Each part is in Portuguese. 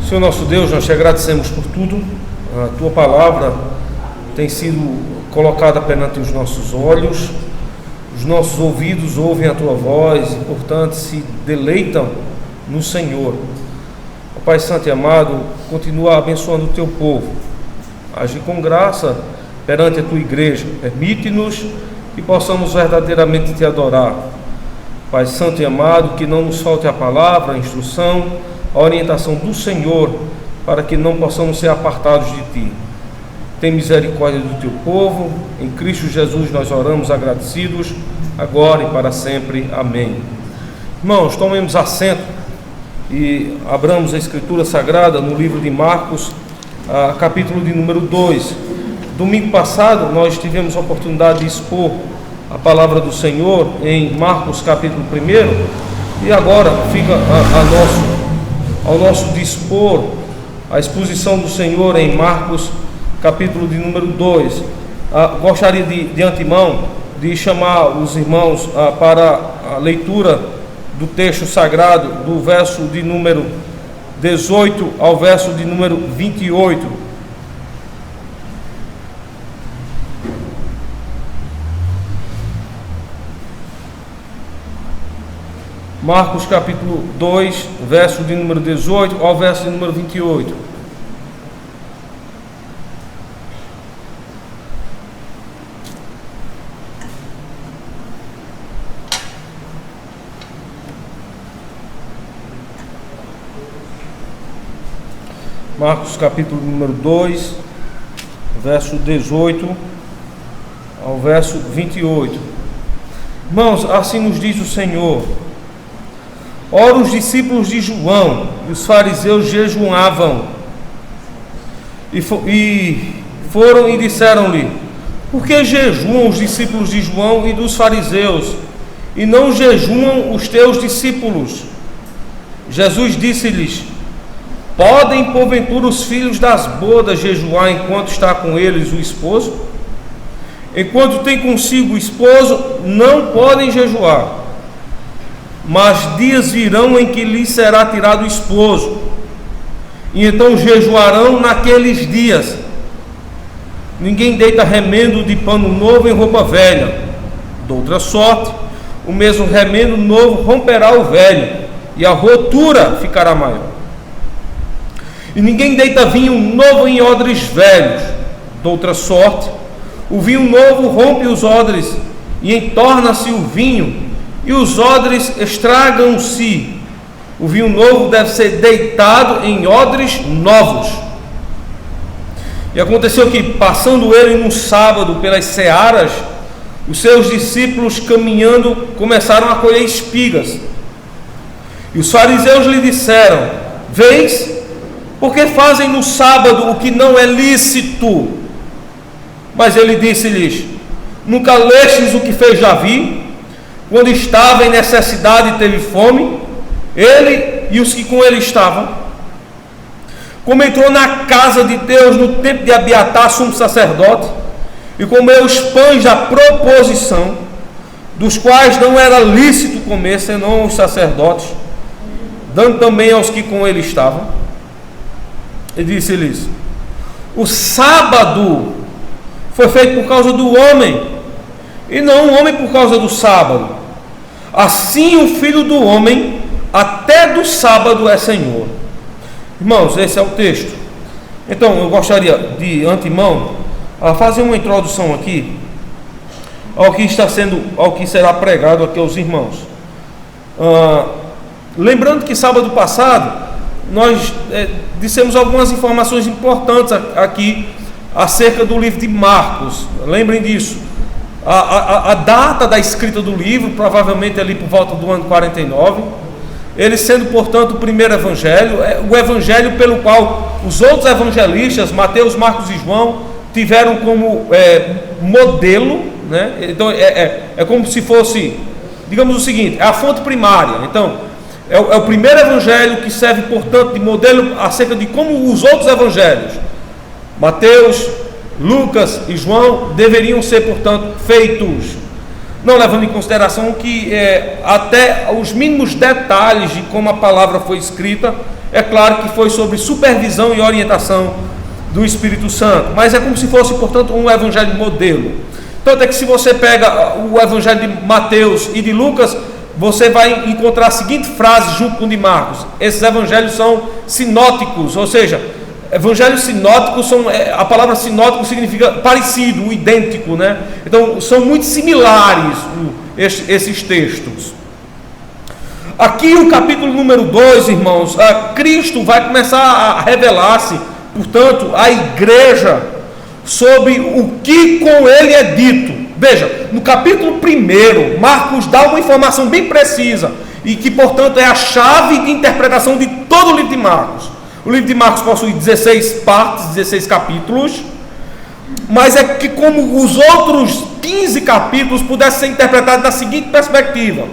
Senhor nosso Deus, nós te agradecemos por tudo. A tua palavra tem sido colocada perante os nossos olhos, os nossos ouvidos ouvem a tua voz e, portanto, se deleitam no Senhor. Ó Pai Santo e amado, continua abençoando o teu povo, age com graça perante a tua igreja, permite-nos que possamos verdadeiramente te adorar. Pai Santo e amado, que não nos falte a palavra, a instrução, a orientação do Senhor, para que não possamos ser apartados de ti. Tem misericórdia do teu povo, em Cristo Jesus nós oramos agradecidos, agora e para sempre. Amém. Irmãos, tomemos assento e abramos a Escritura Sagrada no livro de Marcos, capítulo de número 2. Domingo passado nós tivemos a oportunidade de expor a palavra do Senhor em Marcos capítulo 1, e agora fica ao nosso dispor a exposição do Senhor em Marcos capítulo de número 2. Gostaria de antemão de chamar os irmãos para a leitura do texto sagrado, do verso de número 18 ao verso de número 28. Marcos capítulo 2, verso de número 18 ao verso de número 28. Marcos capítulo número 2, verso 18 ao verso 28. Irmãos, assim nos diz o Senhor: ora, os discípulos de João e os fariseus jejuavam, e foram e disseram-lhe: por que jejuam os discípulos de João e dos fariseus, e não jejuam os teus discípulos? Jesus disse-lhes: podem porventura os filhos das bodas jejuar enquanto está com eles o esposo? Enquanto tem consigo o esposo, não podem jejuar. Mas dias virão em que lhes será tirado o esposo, e então jejuarão naqueles dias. Ninguém deita remendo de pano novo em roupa velha. De outra sorte, o mesmo remendo novo romperá o velho, e a rotura ficará maior. E ninguém deita vinho novo em odres velhos. De outra sorte, o vinho novo rompe os odres, e entorna-se o vinho, e os odres estragam-se. O vinho novo deve ser deitado em odres novos. E aconteceu que, passando ele num sábado pelas searas, os seus discípulos, caminhando, começaram a colher espigas. E os fariseus lhe disseram: vês, porque fazem no sábado o que não é lícito? Mas ele disse-lhes: nunca lestes o que fez Davi, quando estava em necessidade e teve fome, ele e os que com ele estavam? Como entrou na casa de Deus no tempo de Abiatar, sumo sacerdote, e comeu os pães da proposição, dos quais não era lícito comer, senão os sacerdotes, dando também aos que com ele estavam. E disse-lhes: o sábado foi feito por causa do homem, e não o homem por causa do sábado. Assim o Filho do Homem até do sábado é Senhor. Irmãos, esse é o texto. Então eu gostaria de antemão fazer uma introdução aqui ao que será pregado aqui aos irmãos. Lembrando que sábado passado nós dissemos algumas informações importantes aqui acerca do livro de Marcos. Lembrem disso. A data da escrita do livro, provavelmente ali por volta do ano 49, ele sendo, portanto, o primeiro evangelho, o evangelho pelo qual os outros evangelistas, Mateus, Marcos e João, tiveram como modelo, né? Então é como se fosse, digamos o seguinte, é a fonte primária. Então é o primeiro evangelho que serve, portanto, de modelo acerca de como os outros evangelhos, Mateus, Lucas e João, deveriam ser, portanto, feitos, não levando em consideração que até os mínimos detalhes de como a palavra foi escrita É claro que foi sobre supervisão e orientação do Espírito Santo, mas é como se fosse, portanto, um evangelho modelo. Tanto é que se você pega o evangelho de Mateus e de Lucas, você vai encontrar a seguinte frase junto com o de Marcos: esses evangelhos são sinóticos, ou seja, evangelhos sinóticos são, a palavra sinótico significa parecido, idêntico, né? Então são muito similares esses textos. Aqui o capítulo número 2, irmãos, Cristo vai começar a revelar-se, portanto, à igreja sobre o que com ele é dito. Veja, no capítulo 1, Marcos dá uma informação bem precisa e que, portanto, é a chave de interpretação de todo o livro de Marcos. O livro de Marcos possui 16 partes, 16 capítulos, mas é que como os outros 15 capítulos pudessem ser interpretados da seguinte perspectiva: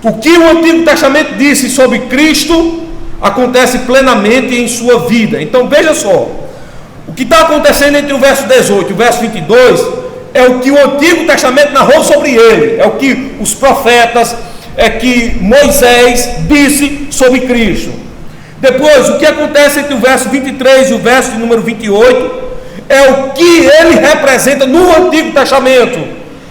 o que o Antigo Testamento disse sobre Cristo acontece plenamente em sua vida. Então veja só, o que está acontecendo entre o verso 18 e o verso 22 é o que o Antigo Testamento narrou sobre ele, é o que os profetas, é que Moisés disse sobre Cristo. Depois, o que acontece entre o verso 23 e o verso de número 28 é o que ele representa no Antigo Testamento.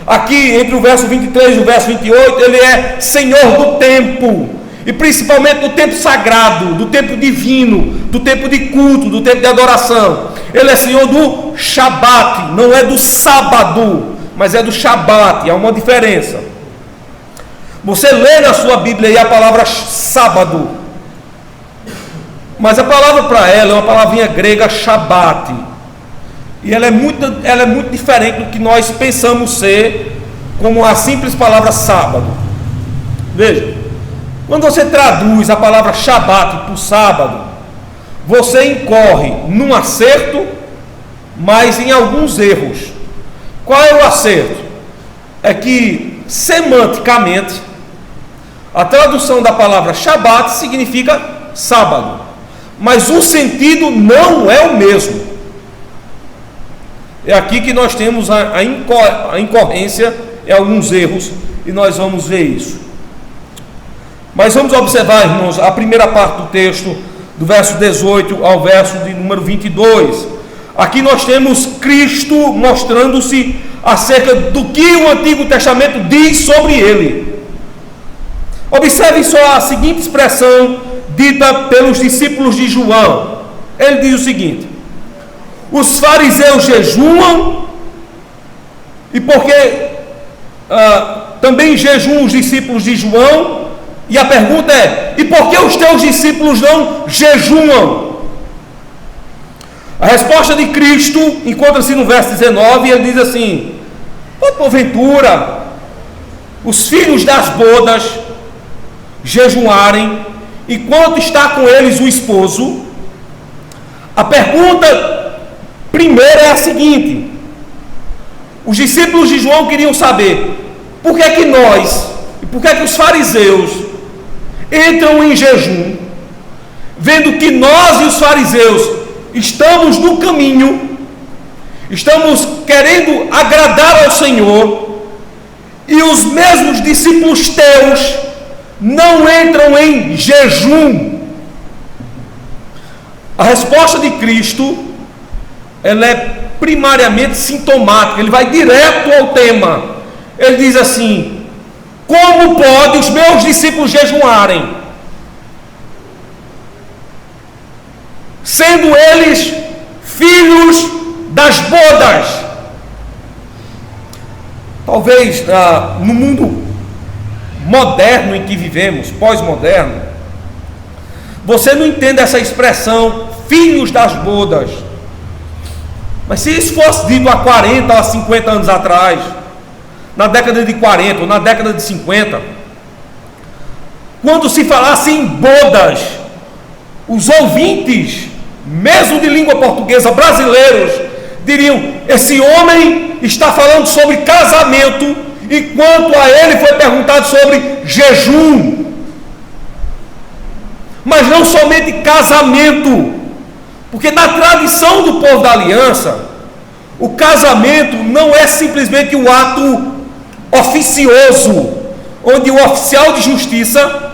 Aqui, entre o verso 23 e o verso 28, ele é Senhor do tempo, e principalmente do tempo sagrado, do tempo divino, do tempo de culto, do tempo de adoração. Ele é Senhor do Shabat, não é do sábado, mas é do Shabat, há uma diferença. Você lê na sua Bíblia aí a palavra sábado, mas a palavra para ela é uma palavrinha grega Shabat, e ela é muito diferente do que nós pensamos ser como a simples palavra sábado. Veja, quando você traduz a palavra Shabat por sábado, você incorre num acerto, mas em alguns erros. Qual é o acerto? É que, semanticamente, a tradução da palavra Shabat significa sábado, mas o sentido não é o mesmo. É aqui que nós temos a incorrência e alguns erros, e nós vamos ver isso. Mas vamos observar, irmãos, a primeira parte do texto, do verso 18 ao verso de número 22. Aqui nós temos Cristo mostrando-se acerca do que o Antigo Testamento diz sobre ele. Observe só a seguinte expressão dita pelos discípulos de João. Ele diz o seguinte: os fariseus jejuam, e porque também jejuam os discípulos de João. E a pergunta é: e por que os teus discípulos não jejuam? A resposta de Cristo encontra-se no verso 19, e ele diz assim: pode porventura os filhos das bodas jejuarem enquanto está com eles o esposo? A pergunta primeira é a seguinte: os discípulos de João queriam saber por que é que nós, e por que é que os fariseus entram em jejum, vendo que nós e os fariseus estamos no caminho, estamos querendo agradar ao Senhor, e os mesmos discípulos teus não entram em jejum. A resposta de Cristo, ela é primariamente sintomática, ele vai direto ao tema. Ele diz assim: como pode os meus discípulos jejuarem, sendo eles filhos das bodas? Talvez no mundo moderno em que vivemos, pós-moderno, você não entenda essa expressão filhos das bodas. Mas se isso fosse dito há 40 a 50 anos atrás, na década de 40 ou na década de 50, quando se falasse em bodas, os ouvintes, mesmo de língua portuguesa, brasileiros, diriam: esse homem está falando sobre casamento, enquanto a ele foi perguntado sobre jejum. Mas não somente casamento, porque na tradição do povo da aliança, o casamento não é simplesmente o ato oficioso, onde o oficial de justiça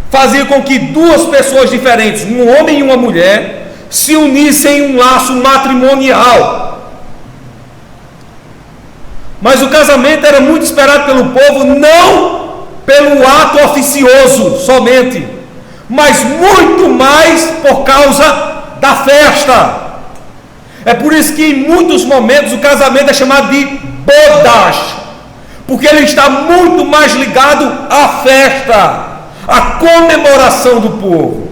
fazia com que duas pessoas diferentes, um homem e uma mulher, se unissem em um laço matrimonial. Mas o casamento era muito esperado pelo povo, não pelo ato oficioso somente, mas muito mais por causa da festa. É por isso que em muitos momentos o casamento é chamado de bodas, porque ele está muito mais ligado à festa, à comemoração do povo.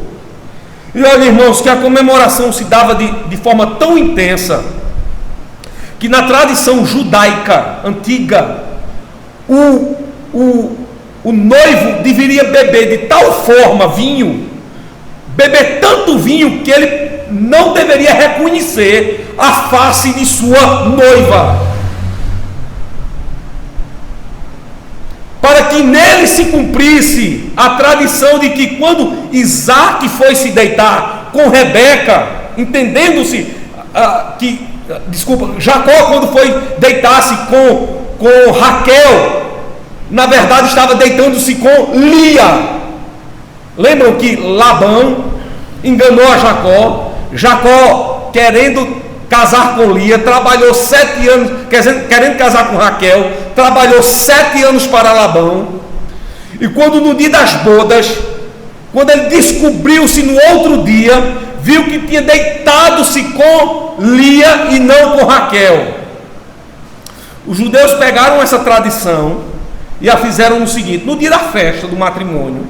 E olha, irmãos, que a comemoração se dava de forma tão intensa, que na tradição judaica antiga, o noivo deveria beber de tal forma vinho, beber tanto vinho, que ele não deveria reconhecer a face de sua noiva, para que nele se cumprisse a tradição de que quando Isaac foi se deitar com Rebeca, entendendo-se Jacó quando foi deitar-se com Raquel, na verdade estava deitando-se com Lia. Lembram que Labão enganou a Jacó, querendo casar com Lia, trabalhou 7 anos, querendo casar com Raquel, trabalhou 7 anos para Labão, e quando no dia das bodas, quando ele descobriu-se no outro dia, viu que tinha deitado-se com Lia e não com Raquel. Os judeus pegaram essa tradição e a fizeram no seguinte: no dia da festa do matrimônio,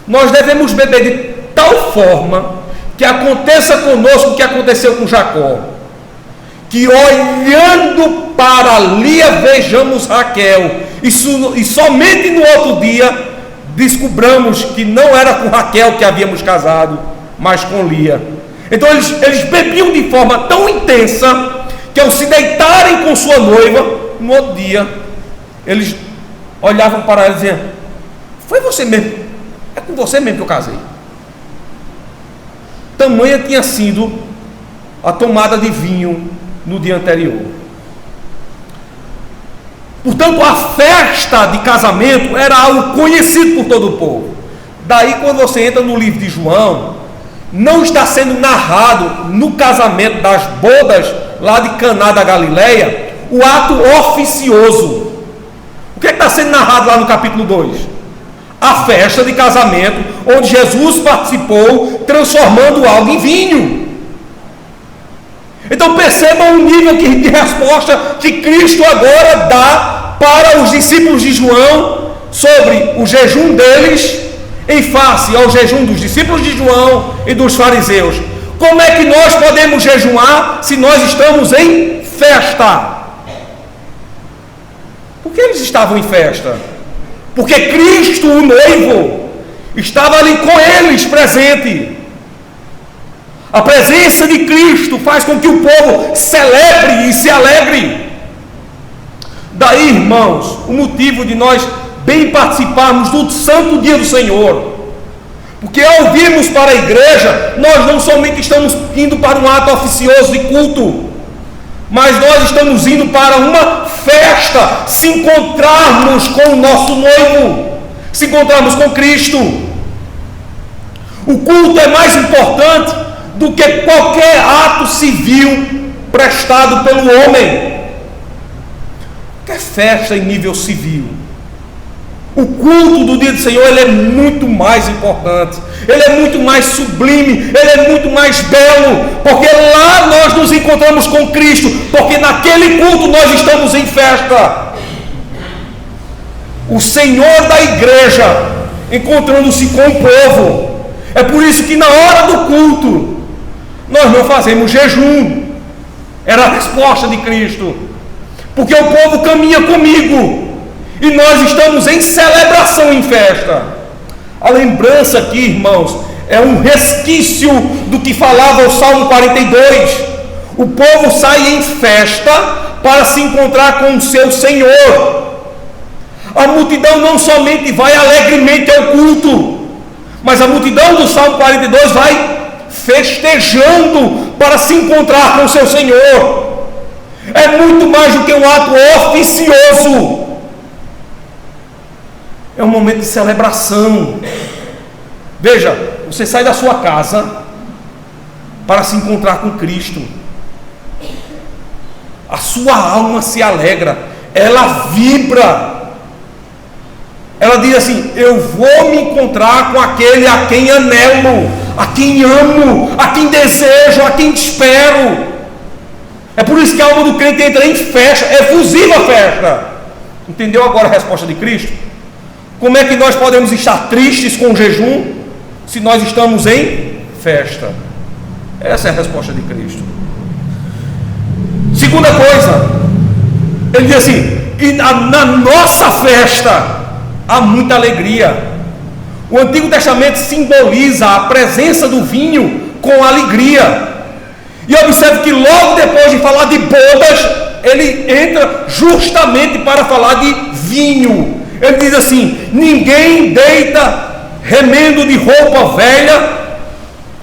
nós devemos beber de tal forma que aconteça conosco o que aconteceu com Jacó, que olhando para Lia vejamos Raquel, e somente no outro dia descobramos que não era com Raquel que havíamos casado, mas com Lia. Então eles bebiam de forma tão intensa que ao se deitarem com sua noiva, no outro dia eles olhavam para ela e diziam: foi você mesmo, é com você mesmo que eu casei. Tamanha tinha sido a tomada de vinho no dia anterior. Portanto, a festa de casamento era algo conhecido por todo o povo. Daí, quando você entra no livro de João, não está sendo narrado no casamento das bodas lá de Caná da Galileia o ato oficioso. O que está sendo narrado lá no capítulo 2? A festa de casamento, onde Jesus participou, transformando algo em vinho. Então percebam o nível de resposta que Cristo agora dá para os discípulos de João sobre o jejum deles em face ao jejum dos discípulos de João e dos fariseus. Como é que nós podemos jejuar se nós estamos em festa? Por que eles estavam em festa? Porque Cristo, o noivo, estava ali com eles presente. A presença de Cristo faz com que o povo celebre e se alegre. Daí, irmãos, o motivo de nós bem participarmos do santo dia do Senhor. Porque ao virmos para a igreja, nós não somente estamos indo para um ato oficioso de culto, mas nós estamos indo para uma festa, se encontrarmos com o nosso noivo, se encontrarmos com Cristo. O culto é mais importante do que qualquer ato civil prestado pelo homem. Qualquer festa em nível civil. O culto do dia do Senhor, ele é muito mais importante, ele é muito mais sublime, ele é muito mais belo, porque lá nós nos encontramos com Cristo, porque naquele culto nós estamos em festa. O Senhor da igreja encontrando-se com o povo. É por isso que na hora do culto nós não fazemos jejum. Era a resposta de Cristo, porque o povo caminha comigo e nós estamos em celebração, em festa. A lembrança aqui, irmãos, é um resquício do que falava o Salmo 42. O povo sai em festa para se encontrar com o seu Senhor. A multidão não somente vai alegremente ao culto, mas a multidão do Salmo 42 vai festejando para se encontrar com o seu Senhor. É muito mais do que um ato oficioso. É um momento de celebração. Veja, você sai da sua casa para se encontrar com Cristo. A sua alma se alegra, ela vibra. Ela diz assim: eu vou me encontrar com aquele a quem anelo, a quem amo, a quem desejo, a quem espero. É por isso que a alma do crente entra em festa, efusiva festa. Entendeu agora a resposta de Cristo? Como é que nós podemos estar tristes com o jejum se nós estamos em festa? Essa é a resposta de Cristo. Segunda coisa, ele diz assim: e na nossa festa há muita alegria. O Antigo Testamento simboliza a presença do vinho com alegria. E observe que logo depois de falar de bodas, ele entra justamente para falar de vinho. Ele diz assim: ninguém deita remendo de roupa velha,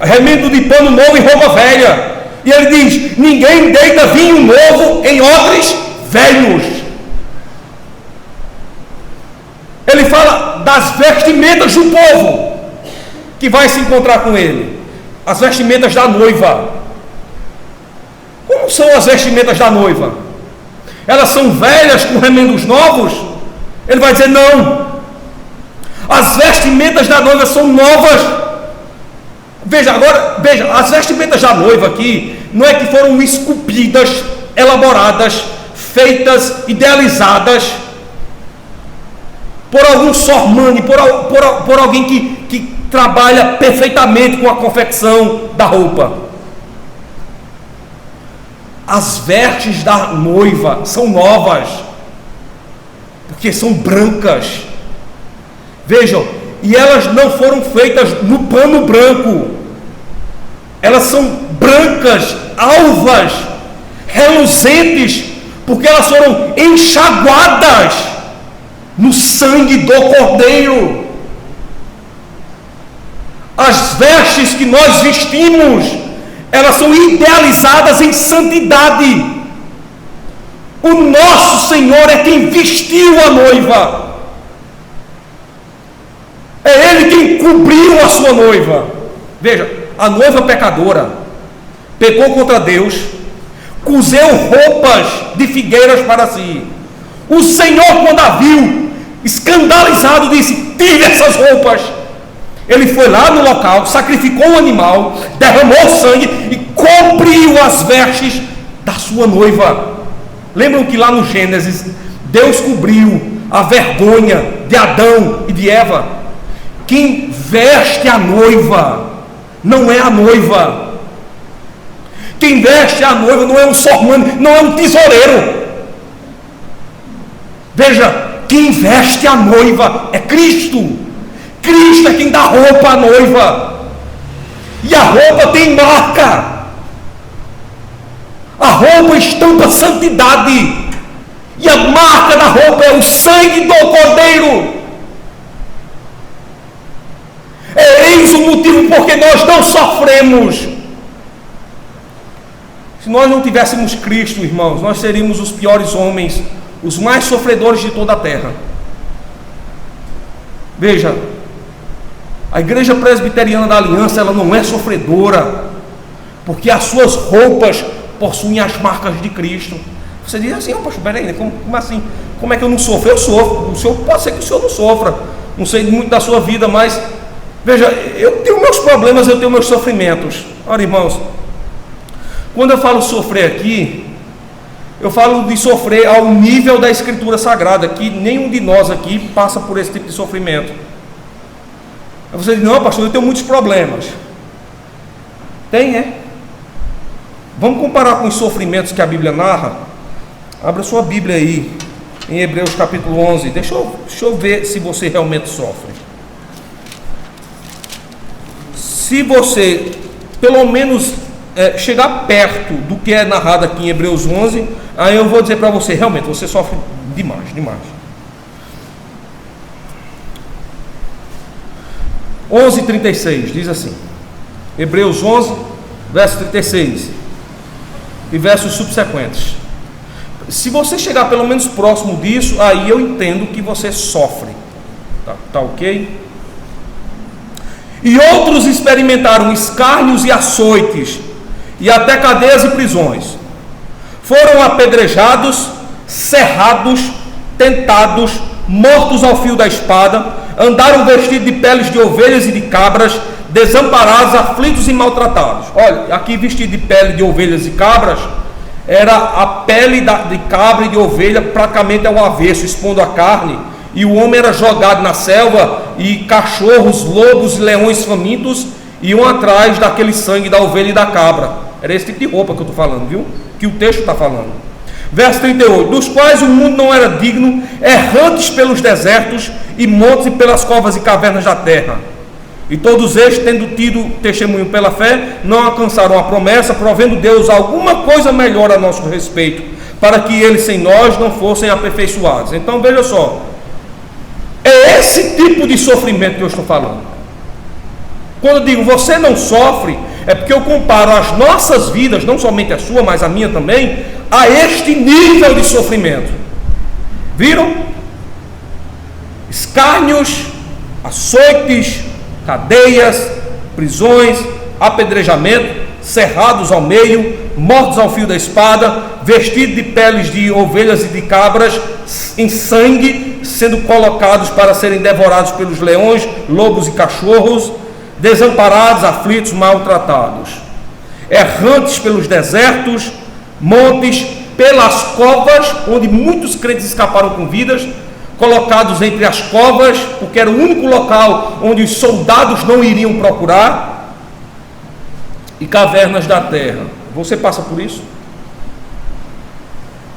remendo de pano novo em roupa velha. E ele diz: ninguém deita vinho novo em odres velhos. Ele fala das vestimentas do povo que vai se encontrar com ele, as vestimentas da noiva. Como são as vestimentas da noiva? Elas são velhas com remendos novos? Ele vai dizer: não, as vestimentas da noiva são novas. Veja, as vestimentas da noiva aqui não é que foram esculpidas, elaboradas, feitas, idealizadas por algum sormani, por alguém que trabalha perfeitamente com a confecção da roupa. As vestes da noiva são novas, porque são brancas. Vejam, e elas não foram feitas no pano branco, elas são brancas, alvas, reluzentes, porque elas foram enxaguadas no sangue do Cordeiro. As vestes que nós vestimos, elas são idealizadas em santidade. O nosso Senhor é quem vestiu a noiva, é Ele quem cobriu a sua noiva. Veja, a noiva pecadora pecou contra Deus, cozeu roupas de figueiras para si. O Senhor, quando a viu, escandalizado, disse: tire essas roupas. Ele foi lá no local, sacrificou um animal, derramou sangue e cobriu as vestes da sua noiva. Lembram que lá no Gênesis, Deus cobriu a vergonha de Adão e de Eva? Quem veste a noiva não é a noiva. Quem veste a noiva não é um sormano, não é um tesoureiro. Veja, quem veste a noiva é Cristo. Cristo é quem dá roupa à noiva. E a roupa tem marca. A roupa estampa santidade. E a marca da roupa é o sangue do Cordeiro. Eis o motivo porque nós não sofremos. Se nós não tivéssemos Cristo, irmãos, nós seríamos os piores homens, os mais sofredores de toda a terra. Veja, a Igreja Presbiteriana da Aliança, ela não é sofredora, porque as suas roupas possuem as marcas de Cristo. Você diz assim: pastor, peraí, como assim? Como é que eu não sofro? Eu sofro. O senhor, pode ser que o senhor não sofra, não sei muito da sua vida, mas veja, eu tenho meus problemas, eu tenho meus sofrimentos. Olha, irmãos, quando eu falo sofrer aqui, eu falo de sofrer ao nível da Escritura Sagrada, que nenhum de nós aqui passa por esse tipo de sofrimento. Aí você diz: não, pastor, eu tenho muitos problemas. Tem, é? Vamos comparar com os sofrimentos que a Bíblia narra? Abra sua Bíblia aí, em Hebreus capítulo 11. Deixa eu ver se você realmente sofre. Se você, pelo menos, chegar perto do que é narrado aqui em Hebreus 11, aí eu vou dizer para você: realmente, você sofre demais. 11:36 diz assim, Hebreus 11, verso 36 e versos subsequentes. Se você chegar pelo menos próximo disso, aí eu entendo que você sofre. Tá ok? E outros experimentaram escárnios e açoites, e até cadeias e prisões. Foram apedrejados, serrados, tentados, mortos ao fio da espada, andaram vestidos de peles de ovelhas e de cabras, desamparados, aflitos e maltratados. Olha, aqui vestido de pele de ovelhas e cabras, era a pele de cabra e de ovelha praticamente ao avesso, expondo a carne, e o homem era jogado na selva, e cachorros, lobos e leões famintos iam atrás daquele sangue da ovelha e da cabra. Era esse tipo de roupa que eu estou falando, viu? Que o texto está falando. Verso 38, dos quais o mundo não era digno, errantes pelos desertos e montes e pelas covas e cavernas da terra. E todos estes, tendo tido testemunho pela fé, não alcançaram a promessa, provendo Deus alguma coisa melhor a nosso respeito, para que eles sem nós não fossem aperfeiçoados. Então veja só, é esse tipo de sofrimento que eu estou falando. Quando eu digo você não sofre, é porque eu comparo as nossas vidas, não somente a sua, mas a minha também, a este nível de sofrimento. Viram? Escárnios, açoites, cadeias, prisões, apedrejamento, cerrados ao meio, mortos ao fio da espada, vestidos de peles de ovelhas e de cabras, em sangue, sendo colocados para serem devorados pelos leões, lobos e cachorros, desamparados, aflitos, maltratados, errantes pelos desertos, montes, pelas covas, onde muitos crentes escaparam com vidas, colocados entre as covas, porque era o único local onde os soldados não iriam procurar, e cavernas da terra. Você passa por isso?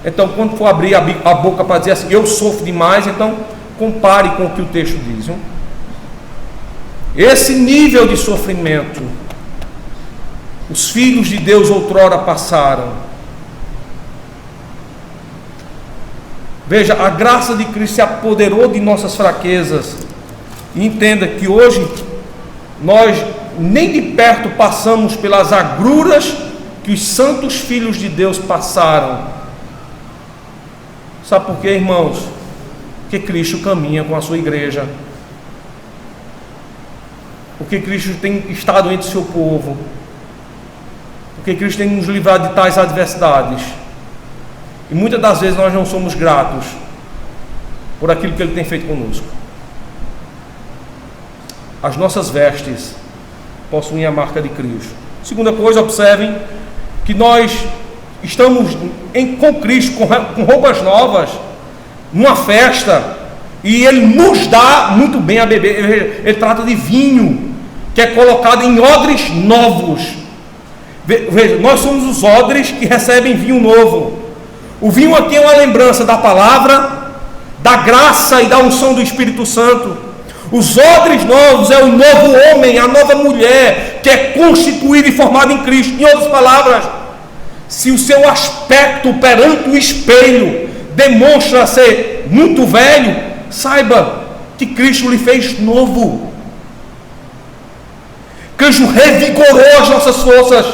Então, quando for abrir a boca para dizer assim, eu sofro demais, então compare com o que o texto diz. Viu? Esse nível de sofrimento, os filhos de Deus outrora passaram. Veja, a graça de Cristo se apoderou de nossas fraquezas. E entenda que hoje nós nem de perto passamos pelas agruras que os santos filhos de Deus passaram. Sabe por quê, irmãos? Porque Cristo caminha com a sua igreja. Porque Cristo tem estado entre o seu povo. Porque Cristo tem nos livrado de tais adversidades. E muitas das vezes nós não somos gratos por aquilo que Ele tem feito conosco. As nossas vestes possuem a marca de Cristo. Segunda coisa, observem que nós estamos com Cristo, com roupas novas, numa festa, e Ele nos dá muito bem a beber. Ele trata de vinho, que é colocado em odres novos. Veja, nós somos os odres que recebem vinho novo. O vinho aqui é uma lembrança da palavra, da graça e da unção do Espírito Santo. Os odres novos é o novo homem, a nova mulher, que é constituída e formada em Cristo. Em outras palavras, se o seu aspecto perante o espelho demonstra ser muito velho, saiba que Cristo lhe fez novo. Cristo revigorou as nossas forças.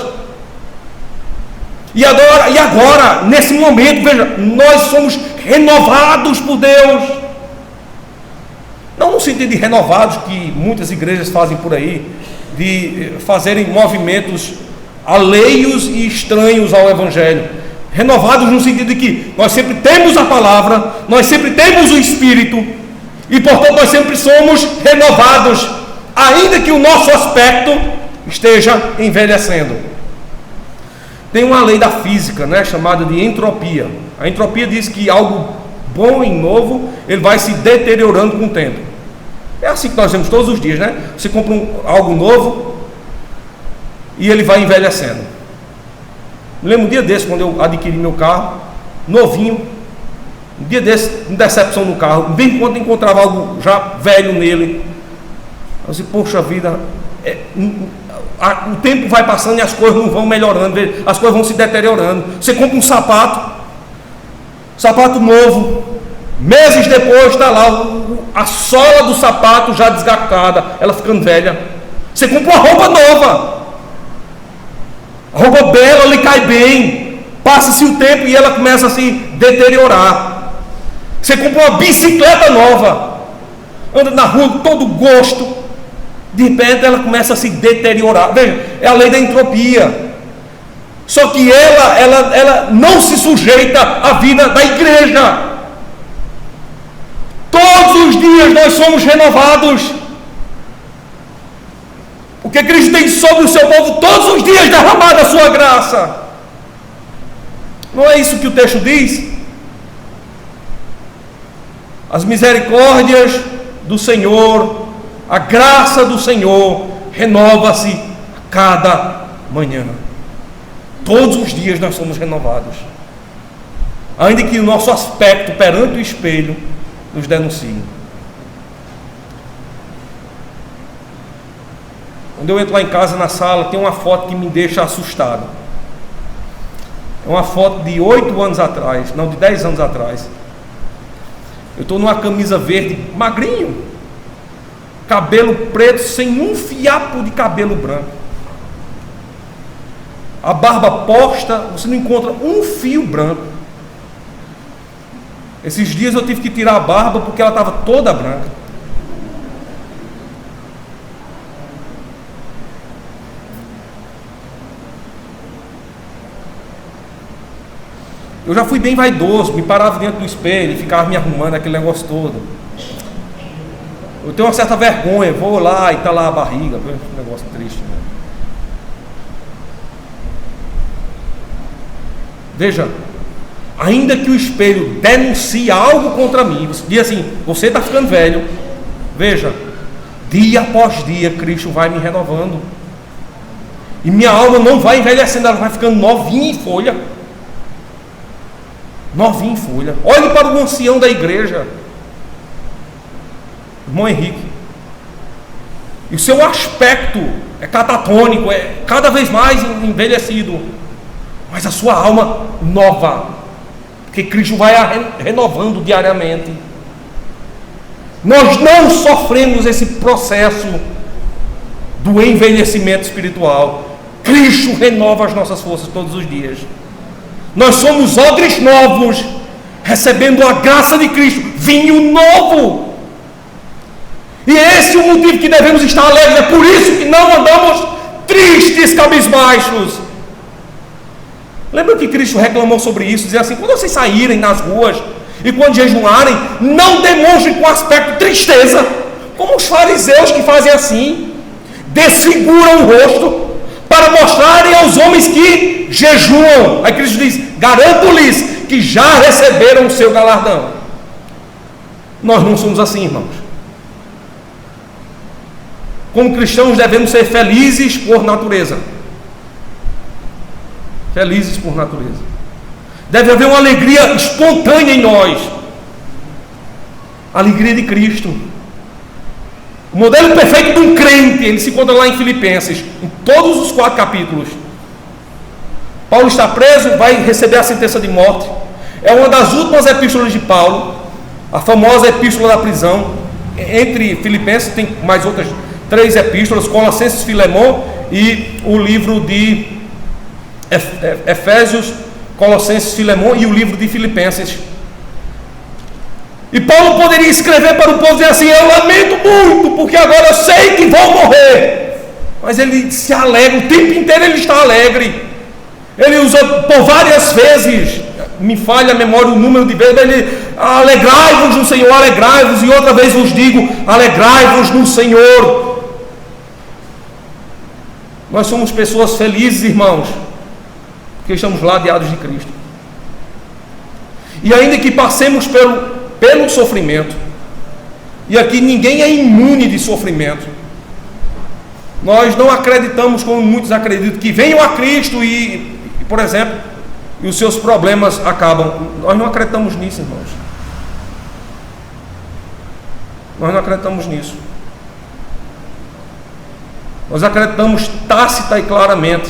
E agora, nesse momento, veja, nós somos renovados por Deus. Não no sentido de renovados que muitas igrejas fazem por aí, de fazerem movimentos alheios e estranhos ao Evangelho. Renovados no sentido de que nós sempre temos a palavra, nós sempre temos o Espírito, e portanto nós sempre somos renovados, ainda que o nosso aspecto esteja envelhecendo. Tem uma lei da física, chamada de entropia. A entropia diz que algo bom e novo, ele vai se deteriorando com o tempo. É assim que nós vemos todos os dias, né? Você compra algo novo e ele vai envelhecendo. Me lembro um dia desse, quando eu adquiri meu carro, novinho, um dia desse, uma decepção no carro, bem quando encontrava algo já velho nele. Eu disse, poxa vida, o tempo vai passando e as coisas não vão melhorando, as coisas vão se deteriorando. Você compra um sapato novo, meses depois está lá a sola do sapato já desgastada, ela ficando velha. Você compra uma roupa nova, a roupa bela lhe cai bem, passa-se o tempo e ela começa a se deteriorar. Você compra uma bicicleta nova, anda na rua com todo gosto, De repente ela começa a se deteriorar. Veja, é a lei da entropia. Só que ela não se sujeita à vida da igreja. Todos os dias nós somos renovados. Porque Cristo tem sobre o seu povo todos os dias derramado a sua graça. Não é isso que o texto diz? As misericórdias do Senhor, a graça do Senhor renova-se a cada manhã. Todos os dias nós somos renovados, ainda que o nosso aspecto perante o espelho nos denuncie. Quando eu entro lá em casa, na sala, tem uma foto que me deixa assustado. É uma foto de 8 anos atrás, não, de 10 anos atrás. Eu estou numa camisa verde, magrinho, cabelo preto, sem um fiapo de cabelo branco. A barba posta, você não encontra um fio branco. Esses dias eu tive que tirar a barba porque ela estava toda branca. Eu já fui bem vaidoso, me parava dentro do espelho e ficava me arrumando aquele negócio todo. Eu tenho uma certa vergonha, vou lá e está lá a barriga, um negócio triste, né? Veja, ainda que o espelho denuncie algo contra mim, você diz assim, você está ficando velho. Veja, dia após dia Cristo vai me renovando, e minha alma não vai envelhecendo, ela vai ficando novinha em folha. Novinha em folha. Olhe para o ancião da igreja, irmão Henrique, e o seu aspecto é catatônico, é cada vez mais envelhecido, mas a sua alma nova, porque Cristo vai renovando diariamente. Nós não sofremos esse processo do envelhecimento espiritual. Cristo renova as nossas forças todos os dias. Nós somos odres novos, recebendo a graça de Cristo, vinho novo. E esse é o motivo que devemos estar alegres. É por isso que não andamos tristes, cabisbaixos. Lembra que Cristo reclamou sobre isso, dizendo assim: quando vocês saírem nas ruas e quando jejuarem, não demonstrem com aspecto de tristeza, como os fariseus que fazem assim, desfiguram o rosto para mostrarem aos homens que jejuam. Aí Cristo diz: garanto-lhes que já receberam o seu galardão. Nós não somos assim, irmãos. Como cristãos devemos ser felizes por natureza. Felizes por natureza. Deve haver uma alegria espontânea em nós. A alegria de Cristo. O modelo perfeito de um crente, ele se encontra lá em Filipenses, em todos os 4 capítulos. Paulo está preso, vai receber a sentença de morte. É uma das últimas epístolas de Paulo, a famosa epístola da prisão. Entre Filipenses tem mais outras 3 epístolas: Colossenses, Filemão e o livro de Efésios, Colossenses, Filemão e o livro de Filipenses. E Paulo poderia escrever para o povo e dizer assim: eu lamento muito, porque agora eu sei que vou morrer. Mas ele se alegra, o tempo inteiro ele está alegre. Ele usa por várias vezes, me falha a memória o número de vezes, ele: alegrai-vos no Senhor, alegrai-vos, e outra vez vos digo, alegrai-vos no Senhor. Nós somos pessoas felizes, irmãos, porque estamos ladeados de Cristo. E ainda que passemos pelo sofrimento, e aqui ninguém é imune de sofrimento, nós não acreditamos, como muitos acreditam, que venham a Cristo e, por exemplo, e os seus problemas acabam. Nós não acreditamos nisso, irmãos. Nós não acreditamos nisso. Nós acreditamos tácita e claramente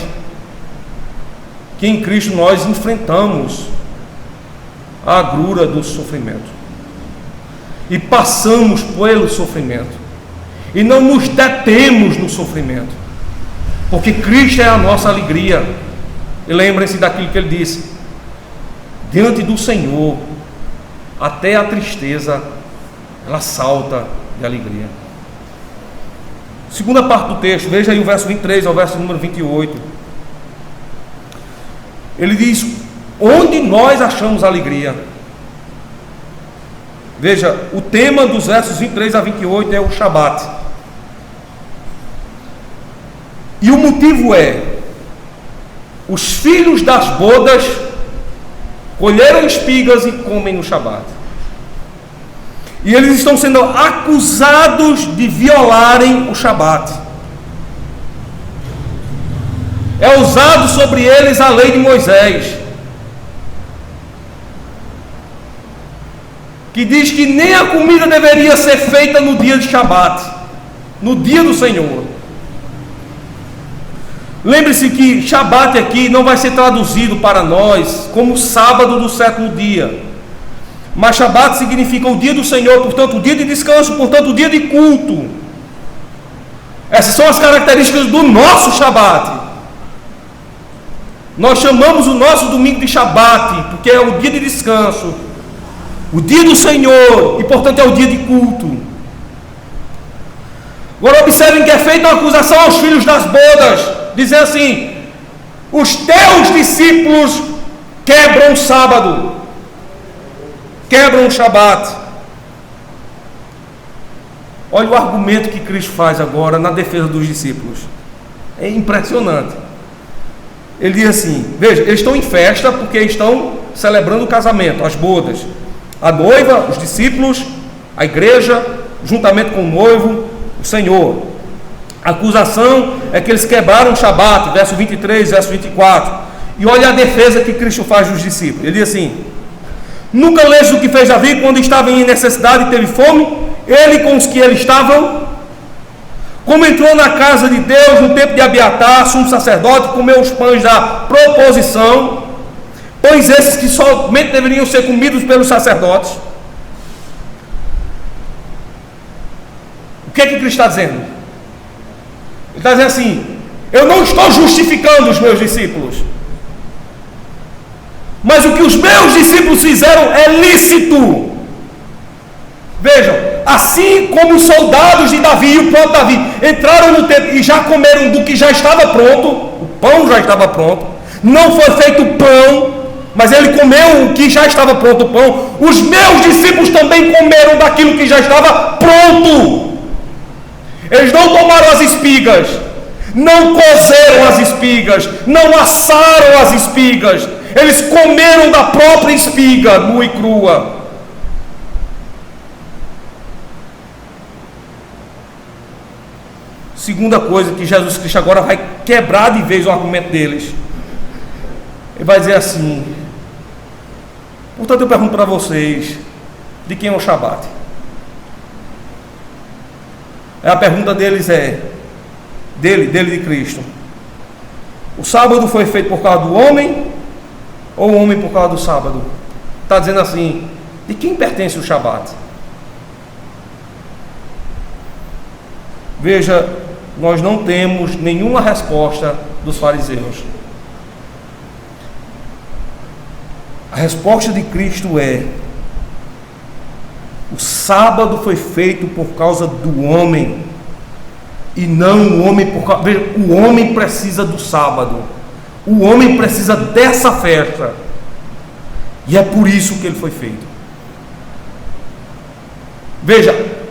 que em Cristo nós enfrentamos a agrura do sofrimento e passamos pelo sofrimento e não nos detemos no sofrimento, porque Cristo é a nossa alegria. E lembrem-se daquilo que ele disse: diante do Senhor até a tristeza ela salta de alegria. Segunda parte do texto, veja aí o verso 23 ao verso número 28. Ele diz: onde nós achamos alegria? Veja, o tema dos versos 23 a 28 é o Shabat. E o motivo é: os filhos das bodas colheram espigas e comem no Shabat. E eles estão sendo acusados de violarem o Shabat. É usado sobre eles a lei de Moisés, que diz que nem a comida deveria ser feita no dia de Shabat, no dia do Senhor. Lembre-se que Shabat aqui não vai ser traduzido para nós como sábado do sétimo dia, mas Shabat significa o dia do Senhor, portanto o dia de descanso, portanto o dia de culto. Essas são as características do nosso Shabat. Nós chamamos o nosso domingo de Shabat, porque é o dia de descanso, o dia do Senhor, e portanto é o dia de culto. Agora observem que é feita uma acusação aos filhos das bodas, dizendo assim: os teus discípulos quebram o sábado, quebram o Shabat. Olha o argumento que Cristo faz agora na defesa dos discípulos. É impressionante. Ele diz assim: veja, eles estão em festa porque estão celebrando o casamento, as bodas. A noiva, os discípulos, a igreja, juntamente com o noivo, o Senhor. A acusação é que eles quebraram o Shabat, verso 23, verso 24. E olha a defesa que Cristo faz dos discípulos. Ele diz assim: nunca leste o que fez Davi quando estava em necessidade e teve fome? Ele com os que ele estavam, como entrou na casa de Deus no tempo de Abiatar, sumo sacerdote, comeu os pães da proposição, pães esses que somente deveriam ser comidos pelos sacerdotes. O que é que Cristo está dizendo? Ele está dizendo assim: eu não estou justificando os meus discípulos, mas o que os meus discípulos fizeram é lícito. Vejam, assim como os soldados de Davi e o próprio Davi entraram no templo e já comeram do que já estava pronto, o pão já estava pronto, não foi feito pão, mas ele comeu o que já estava pronto, o pão. Os meus discípulos também comeram daquilo que já estava pronto. Eles não tomaram as espigas, não cozeram as espigas, não assaram as espigas, eles comeram da própria espiga, nua e crua. Segunda coisa que Jesus Cristo agora vai quebrar de vez o argumento deles. Ele vai dizer assim: portanto eu pergunto para vocês, de quem é o Shabat? A pergunta deles é, dele de Cristo: o sábado foi feito por causa do homem, ou o homem por causa do sábado? Está dizendo assim: de quem pertence o Shabat? Veja, nós não temos nenhuma resposta dos fariseus. A resposta de Cristo é: o sábado foi feito por causa do homem, e não o homem por causa... Veja, o homem precisa do sábado, o homem precisa dessa festa, e é por isso que ele foi feito. Veja,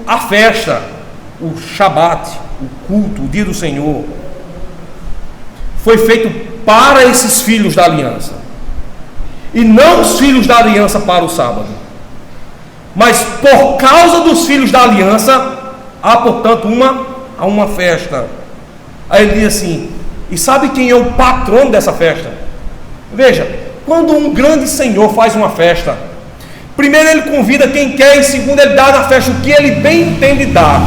a festa, o Shabat, o culto, o dia do Senhor, foi feito para esses filhos da aliança, e não os filhos da aliança para o sábado. Mas por causa dos filhos da aliança, há portanto uma festa. Aí ele diz assim: e sabe quem é o patrono dessa festa? Veja, quando um grande senhor faz uma festa, primeiro ele convida quem quer, e segundo ele dá na festa o que ele bem entende dar.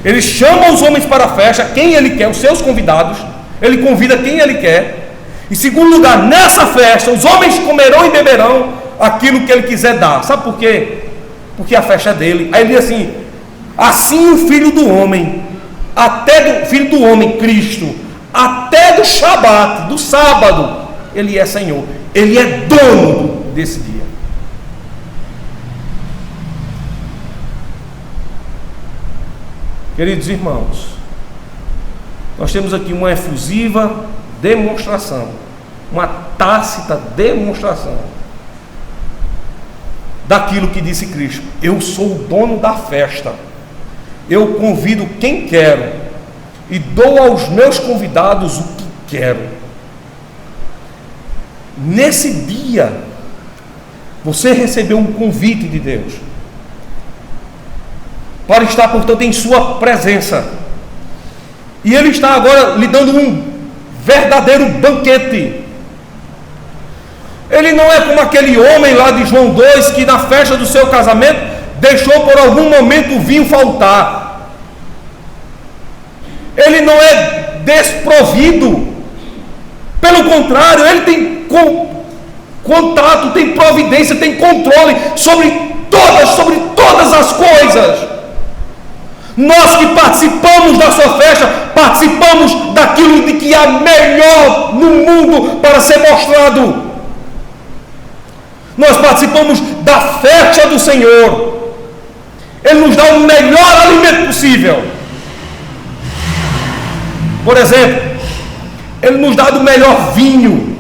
Ele chama os homens para a festa, quem ele quer, os seus convidados, ele convida quem ele quer. Em segundo lugar, nessa festa, os homens comerão e beberão aquilo que ele quiser dar. Sabe por quê? Porque a festa é dele. Aí ele diz assim: assim o filho do homem, até do filho do homem, Cristo, até do Shabat, do sábado, ele é Senhor, ele é dono desse dia. Queridos irmãos, nós temos aqui uma efusiva demonstração, uma tácita demonstração daquilo que disse Cristo: eu sou o dono da festa, eu convido quem quero e dou aos meus convidados o que quero. Nesse dia, você recebeu um convite de Deus para estar, portanto, em sua presença, e Ele está agora lhe dando um verdadeiro banquete. Ele não é como aquele homem lá de João 2, que na festa do seu casamento deixou por algum momento o vinho faltar. Ele não é desprovido, pelo contrário, ele tem contato, tem providência, tem controle sobre todas as coisas. Nós que participamos da sua festa, participamos daquilo de que há melhor no mundo para ser mostrado. Nós participamos da festa do Senhor. Ele nos dá o melhor alimento possível. Por exemplo, Ele nos dá do melhor vinho,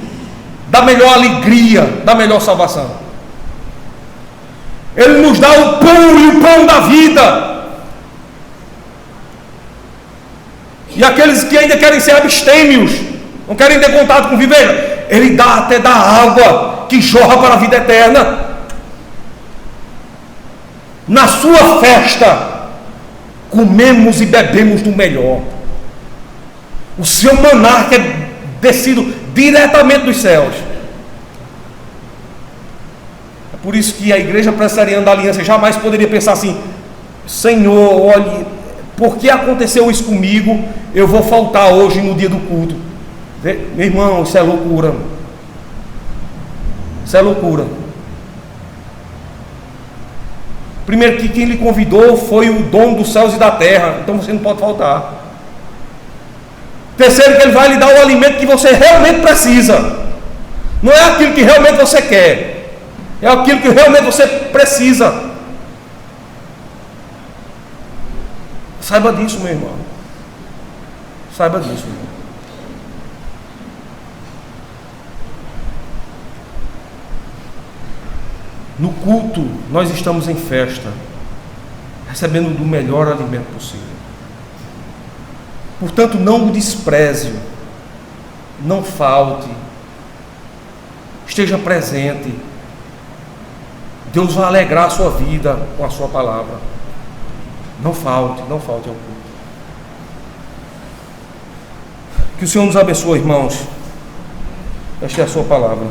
da melhor alegria, da melhor salvação. Ele nos dá o pão e o pão da vida. E aqueles que ainda querem ser abstêmios, não querem ter contato com o viver, Ele dá até da água que jorra para a vida eterna. Na sua festa, comemos e bebemos do melhor. O seu maná que é descido diretamente dos céus. É por isso que a Igreja Presbiteriana da Aliança jamais poderia pensar assim: Senhor, olhe, por que aconteceu isso comigo? Eu vou faltar hoje no dia do culto. Meu irmão, isso é loucura. Isso é loucura. Primeiro, que quem lhe convidou foi o dono dos céus e da terra, então você não pode faltar. Terceiro, que Ele vai lhe dar o alimento que você realmente precisa. Não é aquilo que realmente você quer, é aquilo que realmente você precisa. Saiba disso, meu irmão. Saiba disso, meu irmão. No culto, nós estamos em festa, recebendo do melhor alimento possível. Portanto, não o despreze, não falte, esteja presente. Deus vai alegrar a sua vida com a sua palavra. Não falte ao culto. Que o Senhor nos abençoe, irmãos. Esta é a sua palavra.